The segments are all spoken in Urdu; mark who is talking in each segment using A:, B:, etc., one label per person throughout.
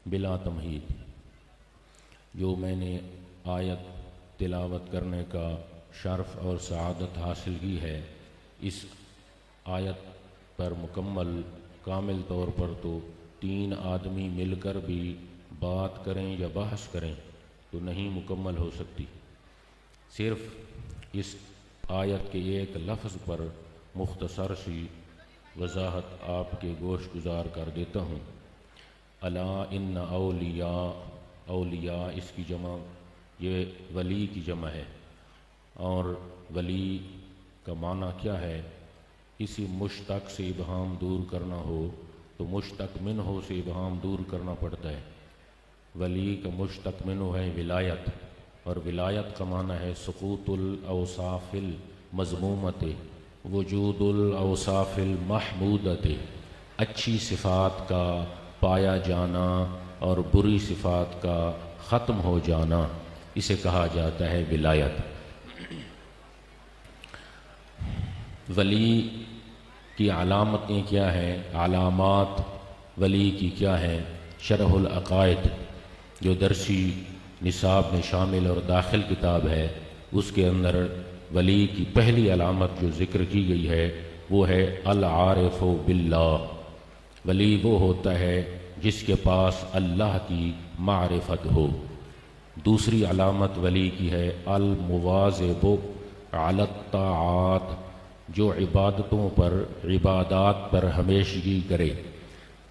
A: بلا تمہید۔ جو میں نے آیت تلاوت کرنے کا شرف اور سعادت حاصل کی ہے، اس آیت پر مکمل کامل طور پر تو 3 آدمی مل کر بھی بات کریں یا بحث کریں تو نہیں مکمل ہو سکتی۔ صرف اس آیت کے ایک لفظ پر مختصر سی وضاحت آپ کے گوش گزار کر دیتا ہوں۔ الا ان اولیاء، اولیاء اس کی جمع، یہ ولی کی جمع ہے، اور ولی کا معنی کیا ہے؟ کسی مشتق سے ابہام دور کرنا ہو تو مشتق منہ سے ابہام دور کرنا پڑتا ہے۔ ولی کا مشتق منہ ہے ولایت، اور ولایت کا معنی ہے سقوط الاوصاف المذمومۃ وجود الاوصاف المحمودۃ، اچھی صفات کا پایا جانا اور بری صفات کا ختم ہو جانا، اسے کہا جاتا ہے ولایت۔ ولی کی علامتیں کیا ہیں؟ علامات ولی کی کیا ہیں؟ شرح العقائد جو درسی نصاب میں شامل اور داخل کتاب ہے، اس کے اندر ولی کی پہلی علامت جو ذکر کی گئی ہے وہ ہے العارف باللہ۔ ولی وہ ہوتا ہے جس کے پاس اللہ کی معرفت ہو۔ دوسری علامت ولی کی ہے المواظب علی الطاعات، جو عبادتوں پر، عبادات پر ہمیشگی کرے۔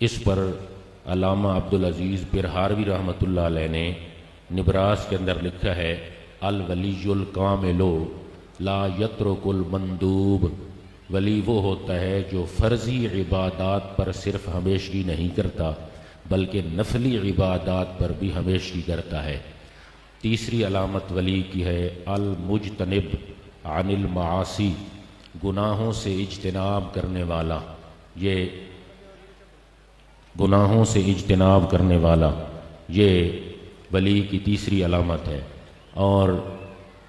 A: اس پر علامہ عبدالعزیز برہاروی رحمۃ اللہ علیہ نے نبراس کے اندر لکھا ہے الولی الکامل لا یترک المندوب۔ ولی وہ ہوتا ہے جو فرضی عبادات پر صرف ہمیشگی نہیں کرتا بلکہ نفلی عبادات پر بھی ہمیشگی کرتا ہے۔ تیسری علامت ولی کی ہے المجتنب عن المعاصی، گناہوں سے اجتناب کرنے والا۔ یہ گناہوں سے اجتناب کرنے والا، یہ ولی کی تیسری علامت ہے۔ اور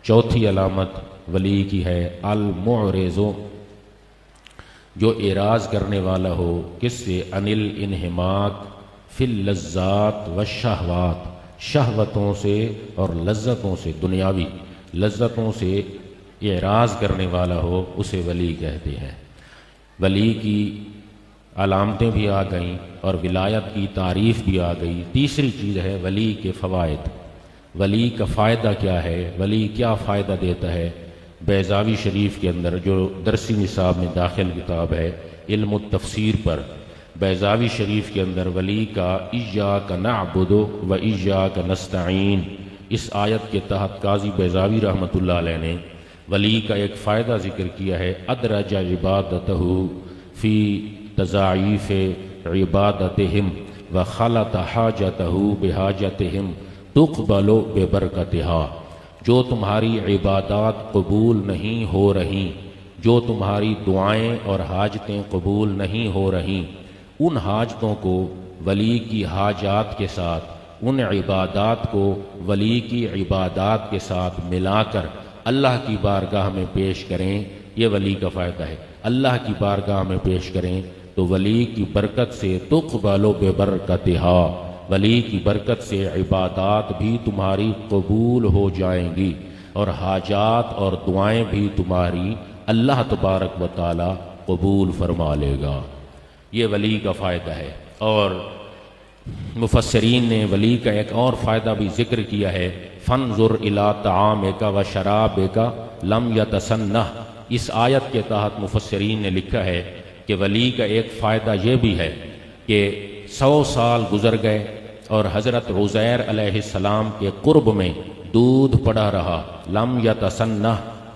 A: چوتھی علامت ولی کی ہے المعرض، جو اعراض کرنے والا ہو، کس سے؟ عن الانہماک فی اللذات والشہوات، شہوتوں سے اور لذتوں سے، دنیاوی لذتوں سے اعراض کرنے والا ہو، اسے ولی کہتے ہیں۔ ولی کی علامتیں بھی آ گئیں اور ولایت کی تعریف بھی آ گئی۔ تیسری چیز ہے ولی کے فوائد۔ ولی کا فائدہ کیا ہے؟ ولی کیا فائدہ دیتا ہے؟ بیضاوی شریف کے اندر جو درسی نصاب میں داخل کتاب ہے علم التفسیر پر، بیضاوی شریف کے اندر ولی کا ایاک نعبد و ایاک نستعین، اس آیت کے تحت قاضی بیضاوی رحمۃ اللہ علیہ نے ولی کا ایک فائدہ ذکر کیا ہے ادرج عبادتہ فی تضاعیف عبادتہم وخلط حاجتہ بحاجتہم تقبل ببرکتہا۔ جو تمہاری عبادات قبول نہیں ہو رہی، جو تمہاری دعائیں اور حاجتیں قبول نہیں ہو رہی، ان حاجتوں کو ولی کی حاجات کے ساتھ، ان عبادات کو ولی کی عبادات کے ساتھ ملا کر اللہ کی بارگاہ میں پیش کریں۔ یہ ولی کا فائدہ ہے۔ اللہ کی بارگاہ میں پیش کریں تو ولی کی برکت سے تقبل ببرکتہا، ولی کی برکت سے عبادات بھی تمہاری قبول ہو جائیں گی اور حاجات اور دعائیں بھی تمہاری اللہ تبارک و تعالی قبول فرما لے گا۔ یہ ولی کا فائدہ ہے۔ اور مفسرین نے ولی کا ایک اور فائدہ بھی ذکر کیا ہے فانظر الی طعامک و شرابک لم یتسنہ۔ اس آیت کے تحت مفسرین نے لکھا ہے کہ ولی کا ایک فائدہ یہ بھی ہے کہ 100 سال گزر گئے اور حضرت عزیر علیہ السلام کے قرب میں دودھ پڑا رہا، لم یتسنہ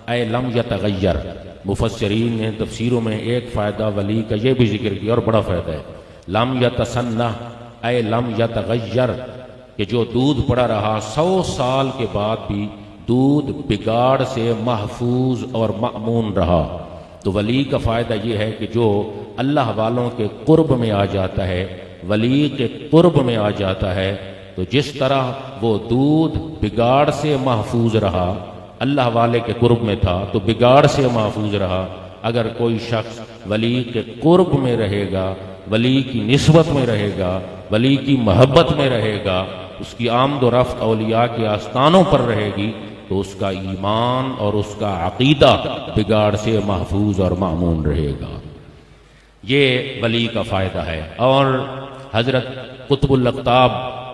A: اے لم یتغیر۔ مفسرین نے تفسیروں میں ایک فائدہ ولی کا یہ بھی ذکر کیا اور بڑا فائدہ ہے، لم یتسنہ اے لم یتغیر، کہ جو دودھ پڑا رہا 100 سال کے بعد بھی دودھ بگاڑ سے محفوظ اور مأمون رہا۔ تو ولی کا فائدہ یہ ہے کہ جو اللہ والوں کے قرب میں آ جاتا ہے، ولی کے قرب میں آ جاتا ہے، تو جس طرح وہ دودھ بگاڑ سے محفوظ رہا، اللہ والے کے قرب میں تھا تو بگاڑ سے محفوظ رہا، اگر کوئی شخص ولی کے قرب میں رہے گا ولی کی نسبت میں رہے گا، ولی کی محبت میں رہے گا، اس کی آمد و رفت اولیاء کے آستانوں پر رہے گی، تو اس کا ایمان اور اس کا عقیدہ بگاڑ سے محفوظ اور مامون رہے گا۔ یہ ولی کا فائدہ ہے۔ اور حضرت قطب الاقطاب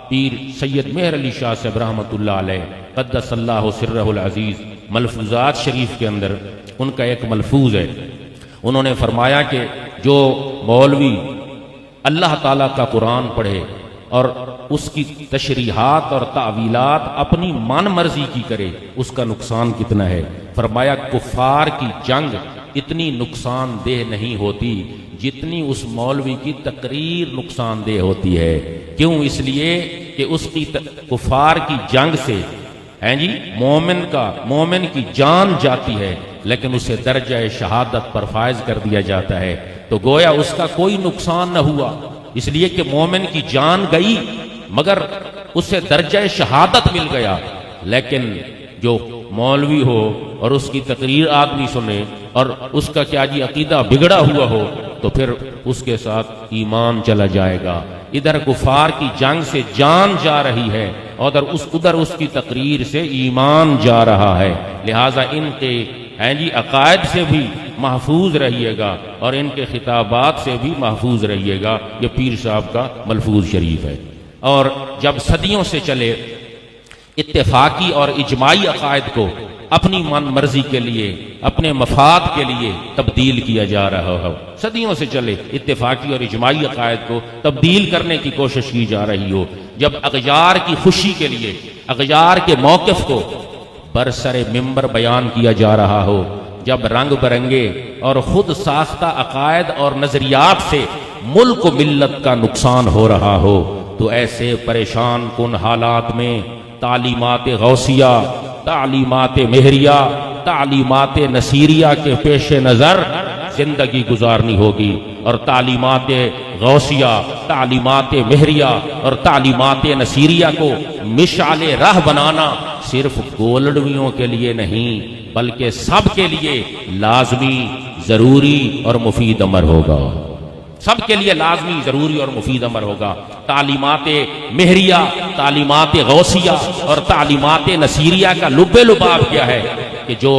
A: پیر سید مہر علی شاہ صاحب رحمۃ اللہ علیہ قدس اللہ سرہ العزیز، ملفوظات شریف کے اندر ان کا ایک ملفوظ ہے، انہوں نے فرمایا کہ جو مولوی اللہ تعالیٰ کا قرآن پڑھے اور اس کی تشریحات اور تعویلات اپنی من مرضی کی کرے، اس کا نقصان کتنا ہے۔ فرمایا کفار کی جنگ اتنی نقصان دہ نہیں ہوتی جتنی اس مولوی کی تقریر نقصان دہ ہوتی ہے۔ کیوں؟ اس لیے کہ اس کی کفار کی جنگ سے مومن کی جان جاتی ہے، لیکن اسے درجہ شہادت پر فائز کر دیا جاتا ہے، تو گویا اس کا کوئی نقصان نہ ہوا، اس لیے کہ مومن کی جان گئی مگر اسے درجہ شہادت مل گیا۔ لیکن جو مولوی ہو اور اس کی تقریر آدمی سنے اور اس کا کیا جی عقیدہ بگڑا ہوا ہو، تو پھر اس کے ساتھ ایمان چلا جائے گا۔ ادھر کفار کی جنگ سے جان جا رہی ہے اور ادھر اس کی تقریر سے ایمان جا رہا ہے، لہٰذا ان کے عقائد سے بھی محفوظ رہیے گا اور ان کے خطابات سے بھی محفوظ رہیے گا۔ یہ پیر صاحب کا ملفوظ شریف ہے۔ اور جب صدیوں سے چلے اتفاقی اور اجماعی عقائد کو اپنی من مرضی کے لیے، اپنے مفاد کے لیے تبدیل کیا جا رہا ہو، صدیوں سے چلے اتفاقی اور اجماعی عقائد کو تبدیل کرنے کی کوشش کی جا رہی ہو، جب اغیار کی خوشی کے لیے اغیار کے موقف کو برسر ممبر بیان کیا جا رہا ہو، جب رنگ برنگے اور خود ساختہ عقائد اور نظریات سے ملک و ملت کا نقصان ہو رہا ہو، تو ایسے پریشان کن حالات میں تعلیمات غوثیہ، تعلیمات مہریہ، تعلیمات نصیریہ کے پیش نظر زندگی گزارنی ہوگی، اور تعلیمات غوثیہ، تعلیمات مہریہ اور تعلیمات نصیریہ کو مشعل راہ بنانا صرف گولڑویوں کے لیے نہیں بلکہ سب کے لیے لازمی، ضروری اور مفید امر ہوگا، سب کے لیے لازمی، ضروری اور مفید امر ہوگا۔ تعلیمات مہریہ، تعلیمات غوثیہ اور تعلیمات نصیریہ کا لب لباب کیا ہے کہ جو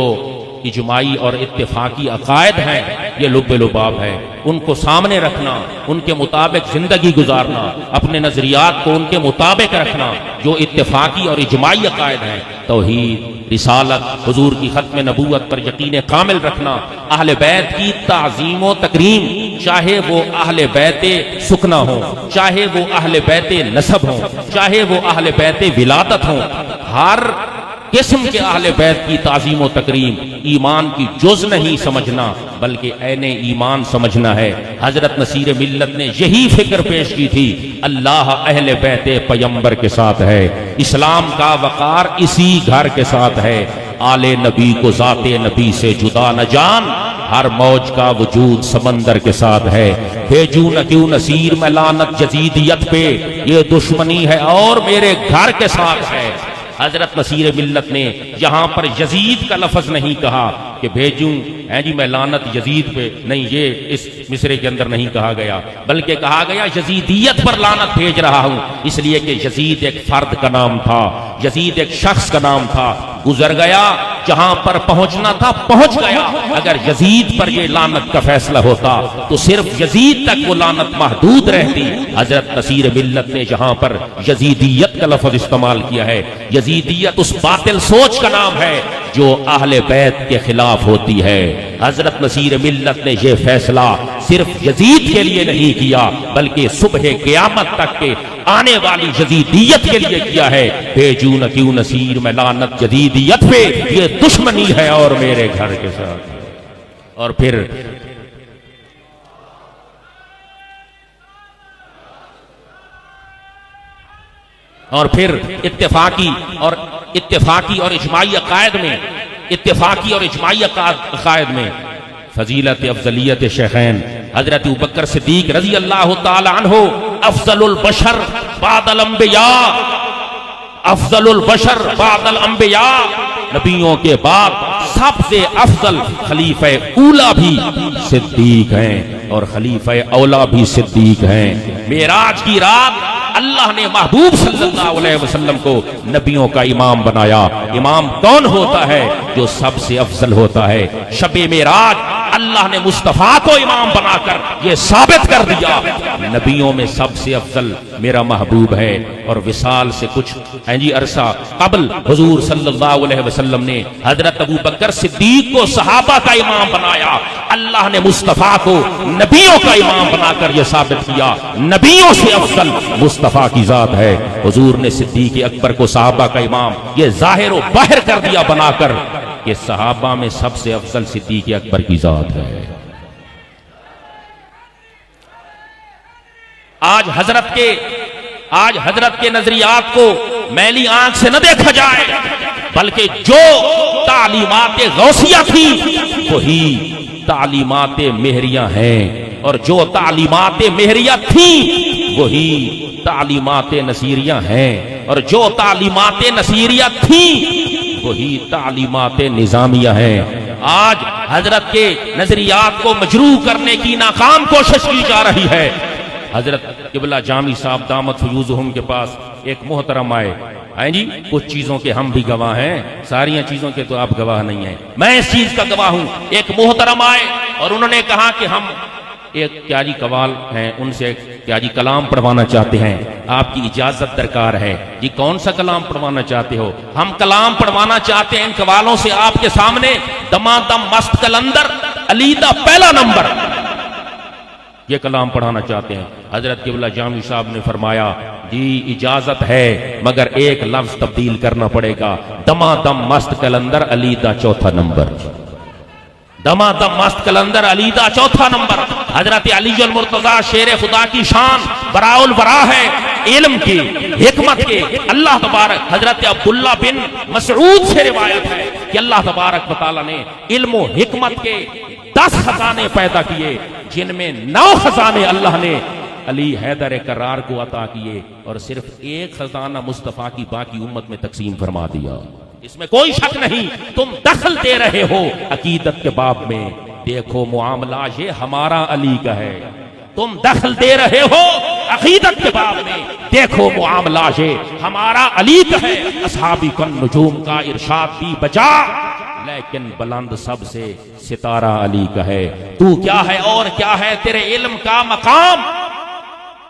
A: اجماعی اور اتفاقی عقائد ہیں یہ لب لباب ہے، ان کو سامنے رکھنا، ان کے مطابق زندگی گزارنا، اپنے نظریات کو ان کے مطابق رکھنا، جو اتفاقی اور اجماعی عقائد ہیں، توحید، رسالت، حضور کی ختم نبوت پر یقین کامل رکھنا، اہل بیت کی تعظیم و تکریم، چاہے وہ اہل بیت سکنا ہوں، چاہے وہ اہل بیت نسب ہوں، چاہے وہ اہل بیت ولادت ہوں، ہر قسم کے اہل بیت کی تعظیم و تکریم ایمان کی جز نہیں سمجھنا بلکہ عین ایمان سمجھنا ہے۔ حضرت نصیر ملت نے یہی فکر پیش کی تھی، اللہ اہل بیت پیمبر کے ساتھ ہے، اسلام کا وقار اسی گھر کے ساتھ ہے، آل نبی کو ذات نبی سے جدا نہ جان، ہر موج کا وجود سمندر کے ساتھ ہے، بھیجوں نہ کیوں نصیر میں لعنت یزیدیت پہ، یہ دشمنی ہے اور میرے گھر کے ساتھ ہے۔ حضرت نصیر ملت نے یہاں پر یزید کا لفظ نہیں کہا کہ بھیجوں جی میں لعنت یزید پہ، نہیں، یہ اس مصرے کے اندر نہیں کہا گیا، بلکہ کہا گیا یزیدیت پر لعنت بھیج رہا ہوں، اس لیے کہ یزید ایک فرد کا نام تھا، یزید ایک شخص کا نام تھا، گزر گیا، جہاں پر پہنچنا تھا پہنچ گیا۔ اگر یزید پر یہ لعنت کا فیصلہ ہوتا تو صرف یزید تک وہ لعنت محدود رہتی۔ حضرت نصیر ملت نے جہاں پر یزیدیت کا لفظ استعمال کیا ہے، یزیدیت اس باطل سوچ کا نام ہے جو اہل بیت کے خلاف ہوتی ہے۔ حضرت نصیر ملت نے یہ فیصلہ صرف یزید کے لیے نہیں کیا بلکہ صبح قیامت تک کے آنے والی یزیدیت کے لیے کیا ہے، بھیجوں نہ کیوں نصیر میں لعنت یزیدیت پہ، یہ دشمنی ہے اور میرے گھر کے ساتھ۔ اور پھر اتفاقی اور اجماعی عقائد میں، اتفاقی اور اجماعی عقائد میں فضیلت افضلیت شیخین حضرت ابوبکر صدیق رضی اللہ تعالی عنہ افضل البشر بعد الانبیاء، افضل البشر بعد الانبیاء، نبیوں کے بعد سب سے افضل خلیفہ اولا بھی صدیق ہیں اور خلیفہ اولا بھی صدیق ہیں۔ معراج کی رات اللہ نے محبوب صلی اللہ علیہ وسلم کو نبیوں کا امام بنایا۔ امام کون ہوتا ہے؟ جو سب سے افضل ہوتا ہے۔ شب معراج اللہ نے مصطفیٰ کو امام بنا کر یہ ثابت کر دیا نبیوں میں سب سے افضل میرا محبوب ہے۔ اور وصال سے کچھ عرصہ قبل حضور صلی اللہ علیہ وسلم نے حضرت ابو بکر صدیق کو صحابہ کا امام بنایا۔ اللہ نے مصطفیٰ کو نبیوں کا امام بنا کر یہ ثابت کیا نبیوں سے افضل مصطفیٰ کی ذات ہے۔ حضور نے صدیق اکبر کو صحابہ کا امام یہ ظاہر و باہر کر دیا بنا کر کہ صحابہ میں سب سے افضل صدیق اکبر کی ذات ہے۔ آج حضرت کے نظریات کو میلی آنکھ سے نہ دیکھا جائے، بلکہ جو تعلیمات غوثیہ تھی وہی تعلیمات مہریہ ہیں، اور جو تعلیمات مہریہ تھیں وہی تعلیمات نصیریہ ہیں، اور جو تعلیمات نصیریہ تھیں وہی تعلیمات نظامیہ ہیں۔ آج حضرت کے نظریات کو مجروح کرنے کی ناکام کوشش کی جا رہی ہے۔ حضرت قبلہ جامی صاحب دامت فیوزہم کے پاس ایک محترم آئے جی، کچھ چیزوں کے ہم بھی گواہ ہیں، ساری چیزوں کے تو آپ گواہ نہیں ہیں، میں اس چیز کا گواہ ہوں۔ ایک محترم آئے اور انہوں نے کہا کہ ہم ایک کیا جی قوال ہیں، ان سے کیا جی کلام پڑھوانا چاہتے ہیں، آپ کی اجازت درکار ہے۔ جی کون سا کلام پڑھوانا چاہتے ہو؟ ہم کلام پڑھوانا چاہتے ہیں ان قوالوں سے آپ کے سامنے، دمادم مست کلندر علیدہ پہلا نمبر، یہ کلام پڑھانا چاہتے ہیں۔ حضرت قبلہ جامی صاحب نے فرمایا جی اجازت ہے، مگر ایک لفظ تبدیل کرنا پڑے گا، دمادم مست کلندر علیدہ چوتھا نمبر، دمادم مست کلندر علیدہ چوتھا نمبر۔ حضرت علی المرتضیٰ شیر خدا کی شان براء البراء ہے، علم کی حکمت کے اللہ تبارک، حضرت عبداللہ بن مسعود سے روایت ہے کہ اللہ تبارک و تعالی نے علم و حکمت کے 10 خزانے پیدا کیے، جن میں 9 خزانے اللہ نے علی حیدر کرار کو عطا کیے، اور صرف ایک خزانہ مصطفیٰ کی باقی امت میں تقسیم فرما دیا۔ اس میں کوئی شک نہیں، تم دخل دے رہے ہو عقیدت کے باب میں، دیکھو معاملہ یہ ہمارا علی کا ہے۔ تم دخل دے رہے ہو عقیدت کے باب میں، دیکھو معاملہ یہ ہمارا علی کا ہے۔ اصحابی کن نجوم کا ارشاد بھی بجا، لیکن بلند سب سے ستارہ علی کا ہے۔ تو کیا ہے اور کیا ہے تیرے علم کا مقام،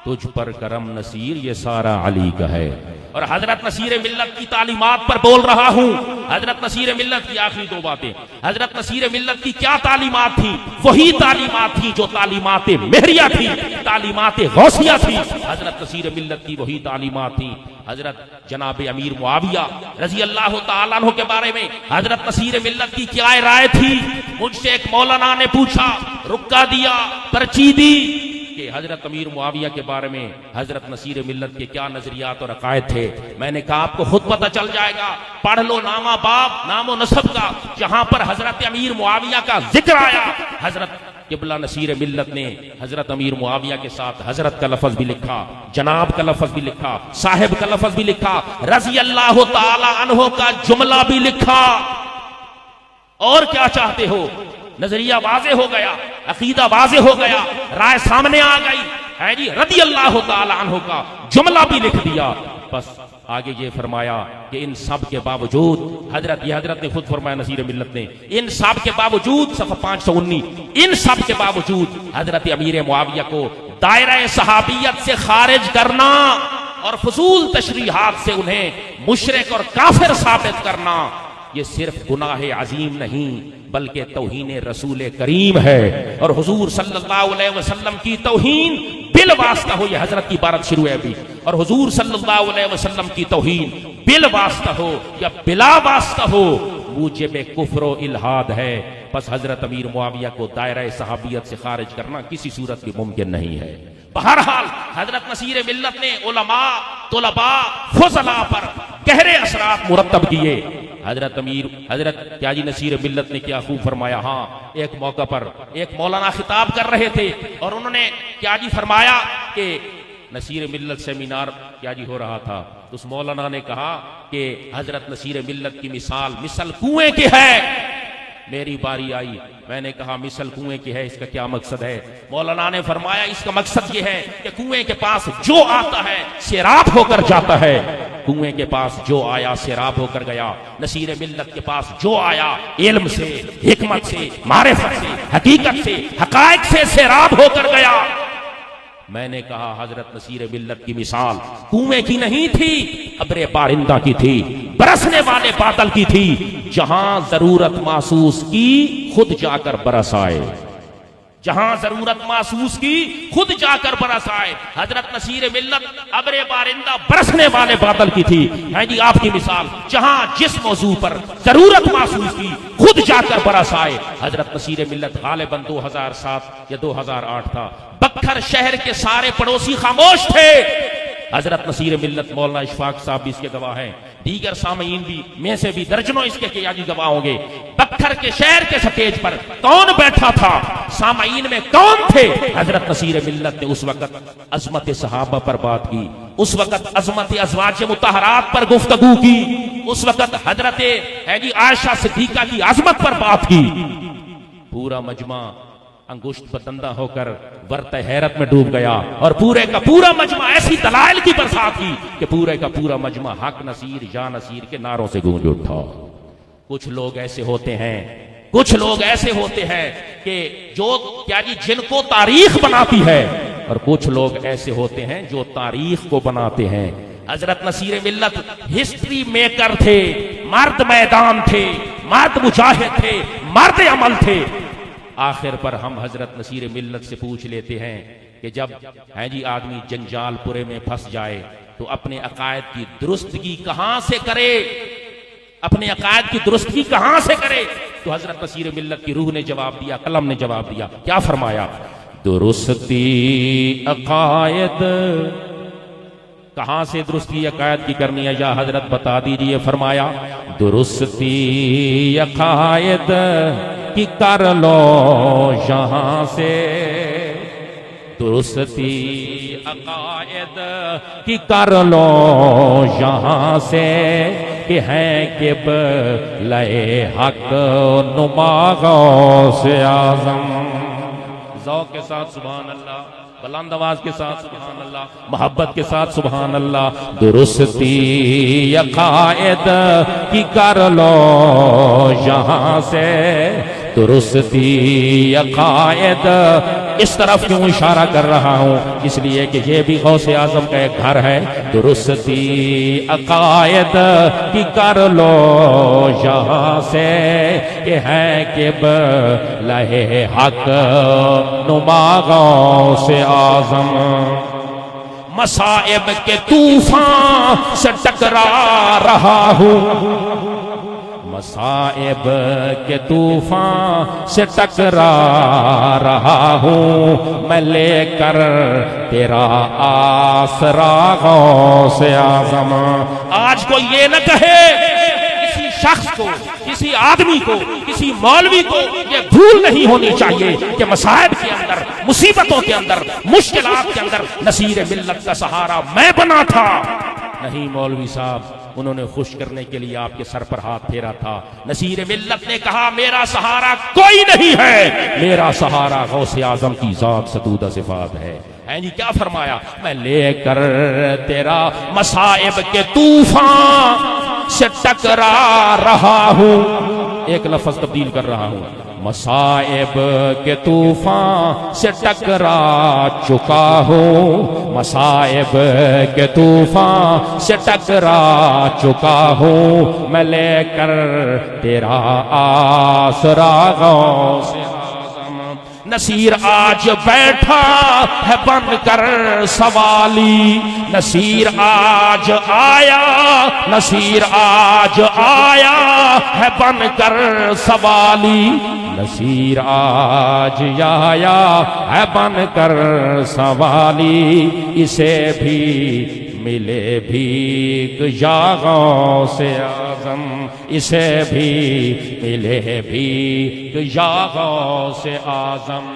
A: تجھ پر کرم نصیر یہ سارا علی کا ہے۔ اور حضرت نصیر ملت کی تعلیمات پر بول رہا ہوں۔ حضرت نصیر ملت کی آخری 2 باتیں، حضرت نصیر ملت کی کیا تعلیمات تھی؟ وہی تعلیمات تھی جو تعلیمات مہریہ تھی، تعلیمات غوثیہ تھی۔ حضرت نصیر ملت کی وہی تعلیمات تھی۔ حضرت جناب امیر معاویہ رضی اللہ تعالیٰ عنہ کے بارے میں حضرت نصیر ملت کی کیا رائے تھی؟ مجھ سے ایک مولانا نے پوچھا، رکا دیا، پرچی دی کہ حضرت امیر معاویہ کے بارے میں حضرت نصیر ملت کے کیا نظریات اور عقائد تھے۔ میں نے کہا آپ کو خود پتہ چل جائے گا، پڑھ لو نامہ باب نام و نسب کا، جہاں پر حضرت امیر معاویہ کا ذکر آیا، حضرت قبلہ نصیر ملت نے حضرت امیر معاویہ کے ساتھ حضرت کا لفظ بھی لکھا، جناب کا لفظ بھی لکھا، صاحب کا لفظ بھی لکھا، رضی اللہ تعالی عنہ کا جملہ بھی لکھا۔ اور کیا چاہتے ہو؟ نظریہ واضح ہو گیا، عقیدہ واضح ہو گیا، رائے سامنے آ گئی ہے جی، رضی اللہ تعالی عنہ کا جملہ بھی لکھ دیا۔ بس آگے یہ فرمایا کہ ان سب کے باوجود حضرت نے خود فرمایا، نصیر ملت نے، ان سب کے باوجود صفحہ 519، ان سب کے باوجود حضرت امیر معاویہ کو دائرہ صحابیت سے خارج کرنا اور فضول تشریحات سے انہیں مشرک اور کافر ثابت کرنا، یہ صرف گناہ عظیم نہیں بلکہ توہین رسول کریم ہے، اور حضور صلی اللہ علیہ وسلم کی توہین بالواسطہ ہو، یہ حضرت کی عبارت شروع ہے ابھی، اور حضور صلی اللہ علیہ وسلم کی توہین بالواسطہ ہو یا بلا واسطہ ہو، موجب کفر و الحاد ہے۔ پس حضرت امیر معاویہ کو دائرہ صحابیت سے خارج کرنا کسی صورت بھی ممکن نہیں ہے۔ بہرحال حضرت نصیر ملت نے علماء، طلباء، فضلاء پر گہرے اثرات مرتب کیے۔ حضرت کیا جی نصیر ملت نے کیا خوب فرمایا، ہاں ایک موقع پر ایک مولانا خطاب کر رہے تھے اور انہوں نے کیا جی فرمایا کہ نصیر ملت سیمینار کیا جی ہو رہا تھا، تو اس مولانا نے کہا کہ حضرت نصیر ملت کی مثل کنویں کی ہے۔ میری باری آئی، میں نے کہا مثل کنویں کی ہے، اس کا کیا مقصد ہے؟ مولانا نے فرمایا اس کا مقصد یہ ہے کہ کنویں کے پاس جو آتا ہے سیراب ہو کر جاتا ہے۔ کنویں کے پاس جو آیا سیراب ہو کر گیا، نصیر ملت کے پاس جو آیا علم سے، حکمت سے، معرفت سے، حقیقت سے، حقائق سے سیراب ہو کر گیا۔ میں نے کہا حضرت نصیر ملت کی مثال کنویں کی نہیں تھی، ابر بارندہ کی تھی، برسنے والے بادل کی تھی، جہاں ضرورت محسوس کی خود جا کر برس آئے، جہاں ضرورت محسوس کی خود جا کر برس آئے۔ حضرت نصیر ملت ابر بارندہ برسنے والے بادل کی تھی، ہے جی آپ کی مثال، جہاں جس موضوع پر ضرورت محسوس کی خود جا کر برس آئے۔ حضرت نصیر ملت غالباً 2007 یا 2008 تھا، بکھر شہر کے سارے پڑوسی خاموش تھے۔ حضرت نصیر ملت مولانا اشفاق صاحب بھی اس کے گواہ ہیں، دیگر سامعین بھی میں سے بھی درجنوں اس کے کیاجی گواہ ہوں گے۔ بکھر کے شہر کے سٹیج پر کون بیٹھا تھا، سامعین میں کون تھے؟ حضرت نصیر ملت نے اس وقت عظمت صحابہ پر بات کی، اس وقت عظمت ازواج مطہرات پر گفتگو کی، اس وقت حضرت عائشہ صدیقہ کی عظمت پر بات کی۔ پورا مجمع انگشت بدندہ ہو کر ورطہ حیرت میں ڈوب گیا، اور پورے کا پورا مجمع ایسی دلائل کی برسات کی کہ پورے کا پورا مجمع حق نصیر یا نصیر کے نعروں سے گونج اٹھا۔ کچھ لوگ ایسے ہوتے ہیں، کچھ لوگ ایسے ہوتے ہیں کہ جو کیا جی جن کو تاریخ بناتی ہے، اور کچھ لوگ ایسے ہوتے ہیں جو تاریخ کو بناتے ہیں۔ حضرت نصیر ملت ہسٹری میکر تھے، مرد میدان تھے، مرد مجاہد تھے، مرد عمل تھے۔ آخر پر ہم حضرت نصیر ملت سے پوچھ لیتے ہیں کہ جب ہے جی آدمی جنجال پورے میں پھنس جائے تو اپنے عقائد کی درستگی کہاں سے کرے، اپنے عقائد کی درستگی کہاں سے کرے؟ تو حضرت نصیر ملت کی روح نے جواب دیا، قلم نے جواب دیا، کیا فرمایا؟ درستی عقائد کہاں سے درستی عقائد کی کرنی ہے یا حضرت بتا دیجئے؟ فرمایا درستی عقائد کی کر لو یہاں سے، درستی عقائد کی کر لو یہاں سے، کہ ہیں قبلہ حق نما غوث اعظم۔ ذوق کے ساتھ سبحان اللہ، بلند آواز کے ساتھ سبحان اللہ، محبت کے ساتھ سبحان اللہ۔ درستی عقائد کی کر لو یہاں سے، درستی عقائد۔ اس طرف کیوں اشارہ کر رہا ہوں؟ اس لیے کہ یہ بھی غوث اعظم کا ایک گھر ہے۔ درستی عقائد کی کر لو یہاں سے، کہ ہے قبلہ حق نما غوث اعظم۔ مصائب کے طوفان سے ٹکرا رہا ہوں، مصائب کے طوفان سے ٹکرا رہا ہوں، میں لے کر تیرا آسرا غوث اعظم۔ آج کوئی یہ نہ کہے، کسی شخص کو، کسی آدمی کو، کسی مولوی کو یہ بھول نہیں ہونی چاہیے کہ مصائب کے اندر، مصیبتوں کے اندر، مشکلات کے اندر نصیر ملت کا سہارا میں بنا تھا۔ نہیں مولوی صاحب، انہوں نے خوش کرنے کے لیے آپ کے سر پر ہاتھ پھیرا تھا۔ نصیر ملت نے کہا میرا سہارا کوئی نہیں ہے، میرا سہارا غوث اعظم کی ذات ستودہ صفات ہے۔ جی کیا فرمایا؟ میں لے کر تیرا مصائب کے طوفان سے ٹکرا رہا ہوں، ایک لفظ تبدیل کر رہا ہوں، مصائب کے طوفان سے ٹکرا چکا ہوں، مصائب کے طوفان سے ٹکرا چکا ہوں، میں لے کر تیرا آسرا غوث اعظم۔ نصیر آج بیٹھا ہے بن کر سوالی، نصیر آج آیا، نصیر آج آیا ہے بن کر سوالی، نصیر آج آیا ہے بن کر سوالی، اسے بھی ملے بھیک یا غوث اعظم، اسے بھی ملے بھیک یا غوث اعظم۔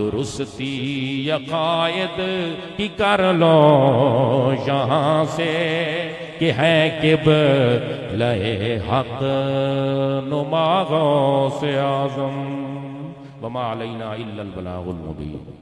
A: درستی عقائد کی کر لو یہاں سے کہ ہے قبلہ حق نما غوث اعظم وما علینا الا البلاغ المبین.